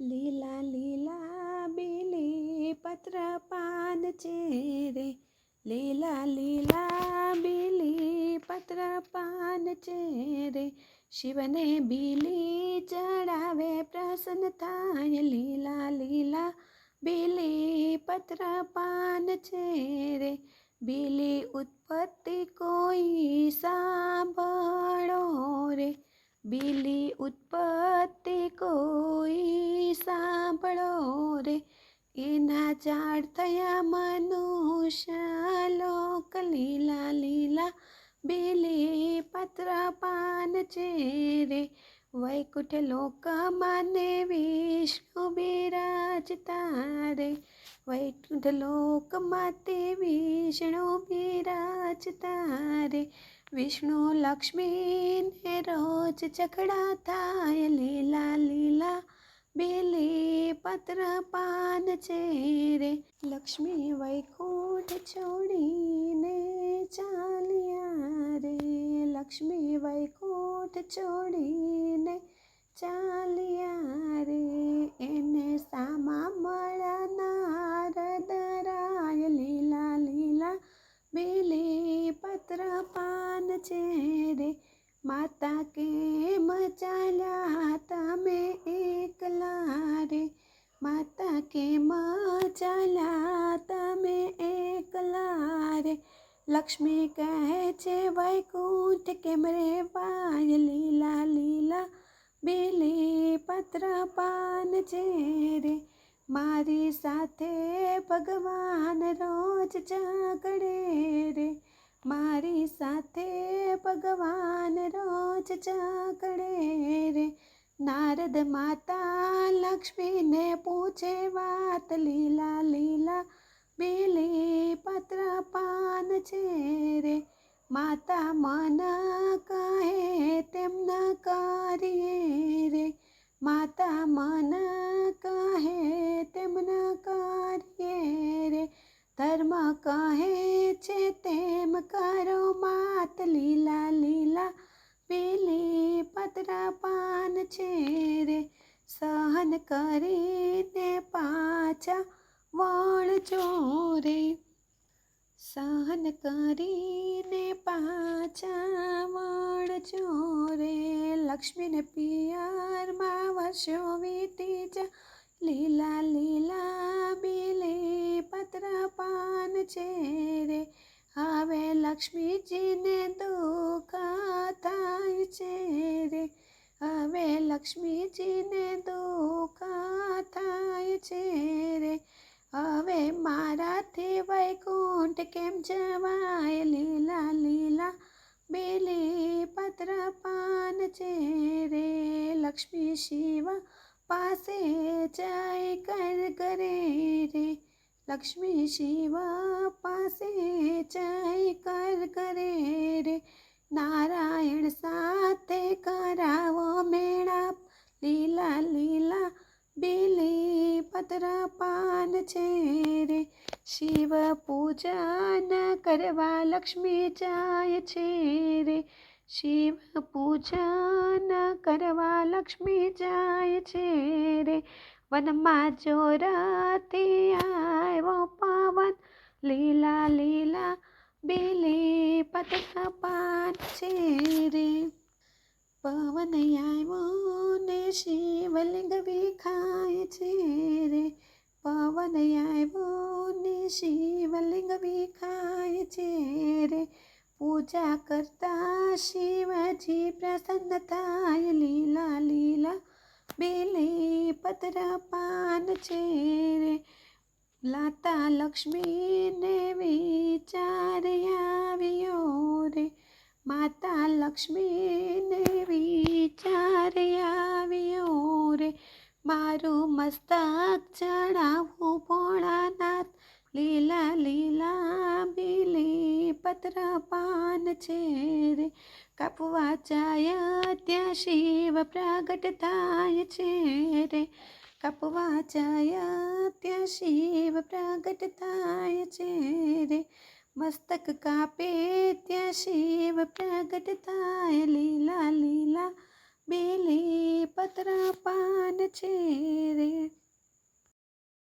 લીલા લીલા બીલી પત્ર પાન છે રે, લીલા લીલા બીલી પત્ર પાન છે રે, શિવને બીલી ચડાવે પ્રસન્ન થાય, લીલા લીલા બીલી પત્ર પાન છે રે, બીલી ઉત્પત્તિ કોઈ સાંભળો રે, બીલી ઉત્પત્તિ કોઈ સાંભળો રે, એના ઝાડ થયા મનુષ્ય લોક, લીલા લીલા બીલી પત્ર પાન છે રે, વૈકુંઠ લોકમાં ને વિષ્ણુ બિરાજતા રે, વૈકુંઠ લોકમાં તે વિષ્ણુ બિરાજતા રે, વિષ્ણુ લક્ષ્મીને રોજ ઝઘડા થાય, લીલા લીલા બીલી પત્ર પાન છે રે, લક્ષ્મી વૈકુંઠ છોડીને ચાલ્યા રે, લક્ષ્મી વૈકુંઠ છોડીને ચાલ્યા રે, એને સામા મળ્યા નારદ રાય, લીલા લીલા બીલી પત્ર પાન છે રે, માતા કેમ ચાલ્યા તમે એકલા રે, માતા કેમ ચાલ્યા તમે એકલા રે, લક્ષ્મી કહે છે વૈકુંઠ કેમ રેવાય, લીલા લીલા બીલી પત્ર પાન છે રે, મારી સાથે ભગવાન રોજ ઝઘડે રે, મારી સાથે ભગવાન રોજ ઝઘડે રે, નારદ માતા લક્ષ્મીને પૂછે વાત, લીલા લીલા બીલી પત્ર પાન છે રે, માતા મન કહે તેમ ન કરીએ રે, માતા મન કહે તેમ ન કરીએ રે, ધર્મ કહે છે તેમ કરો માત, લીલા લીલા બીલી પત્ર પાન છે રે, સહન કરીને પાછા વળજો રે, સહન કરીને પાછા વળજો રે, લક્ષ્મીને પિયરમાં વર્ષો વીતી જા, લીલા લીલા બીલી પત્ર પાન છે રે, હવે લક્ષ્મીજીને દુઃખ થાય છે રે, હવે લક્ષ્મીજીને દુઃખ થાય છે રે, હવે મારાથી વૈકુંઠ કેમ જવાય, લીલા લીલા બીલી પત્ર પાન છે રે, લક્ષ્મી શિવ પાસે જય કર કરે રે, લક્ષ્મી શિવ પાસે જય કર કરે રે, નારાયણ સાથે કરાવો મેળાપ, લીલા લીલા બીલી પત્ર પાન છે રે, શિવ પૂજન કરવા લક્ષ્મી જાય છે રે, શિવ પૂજન કરવા લક્ષ્મી જાય છે રે, વનમાં ચોરથી આવ્યો પવન, લીલા લીલા બીલી પત્ર પાન છે રે, પવન આવ્યો ને શિવલિંગ વિખાય છે રે, પવન આવ્યો ને શિવલિંગ વિખાય છે રે, પૂજા કરતા શિવજી પ્રસન્ન થાય, લીલા લીલા બીલી પત્ર પાન છે રે, લાતા લક્ષ્મીને વિચાર આવ્યો રે, માતા લક્ષ્મીને વિચાર આવ્યો રે, મારું મસ્તક ચડાવવું ભોળાનાથ, લીલા લીલા બીલી પત્ર પાન છે રે, કાપવા જાય ત્યાં શિવ પ્રગટ થાય છે રે, કાપવા જાય ત્યાં શિવ પ્રગટ થાય છે રે, મસ્તક કાપે ત્યાં શિવ પ્રગટ થાય, લીલા લીલા બેલી પત્ર પાન છે રે